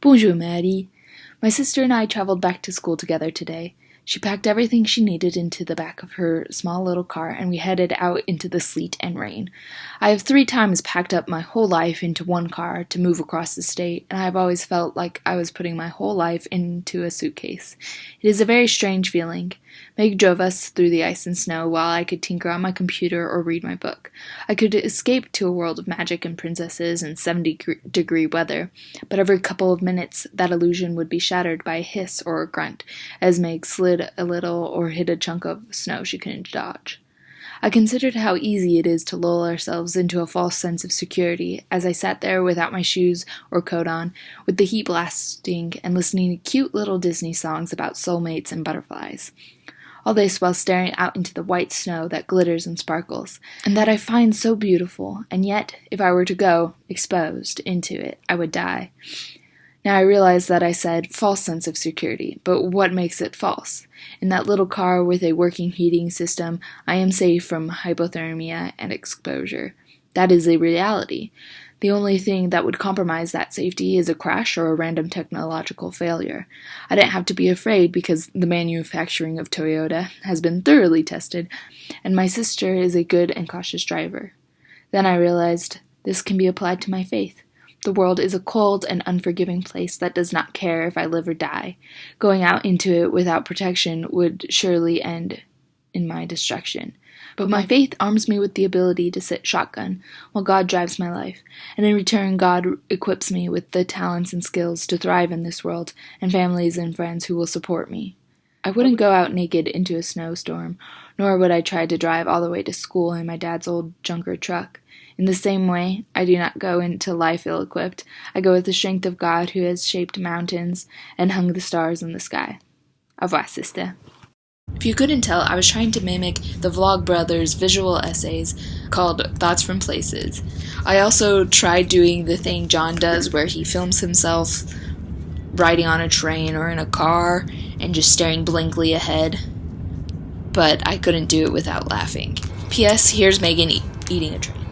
Bonjour, Maddie. My sister and I traveled back to school together today. She packed everything she needed into the back of her small little car, and we headed out into the sleet and rain. I have 3 times packed up my whole life into one car to move across the state, and I have always felt like I was putting my whole life into a suitcase. It is a very strange feeling. Meg drove us through the ice and snow while I could tinker on my computer or read my book. I could escape to a world of magic and princesses and 70-degree weather, but every couple of minutes that illusion would be shattered by a hiss or a grunt, as Meg slid a little or hit a chunk of snow she couldn't dodge. I considered how easy it is to lull ourselves into a false sense of security as I sat there without my shoes or coat on, with the heat blasting and listening to cute little Disney songs about soulmates and butterflies. All this while staring out into the white snow that glitters and sparkles, and that I find so beautiful, and yet, if I were to go, exposed, into it, I would die. Now I realize that I said false sense of security, but what makes it false? In that little car with a working heating system, I am safe from hypothermia and exposure. That is a reality. The only thing that would compromise that safety is a crash or a random technological failure. I didn't have to be afraid because the manufacturing of Toyota has been thoroughly tested, and my sister is a good and cautious driver. Then I realized this can be applied to my faith. The world is a cold and unforgiving place that does not care if I live or die. Going out into it without protection would surely end in my destruction. But my faith arms me with the ability to sit shotgun while God drives my life, and in return God equips me with the talents and skills to thrive in this world, and families and friends who will support me. I wouldn't go out naked into a snowstorm, nor would I try to drive all the way to school in my dad's old junker truck. In the same way, I do not go into life ill-equipped. I go with the strength of God who has shaped mountains and hung the stars in the sky. Au revoir, sister. If you couldn't tell, I was trying to mimic the Vlogbrothers visual essays called Thoughts from Places. I also tried doing the thing John does where he films himself riding on a train or in a car and just staring blankly ahead, but I couldn't do it without laughing. P.S. Here's Megan eating a train.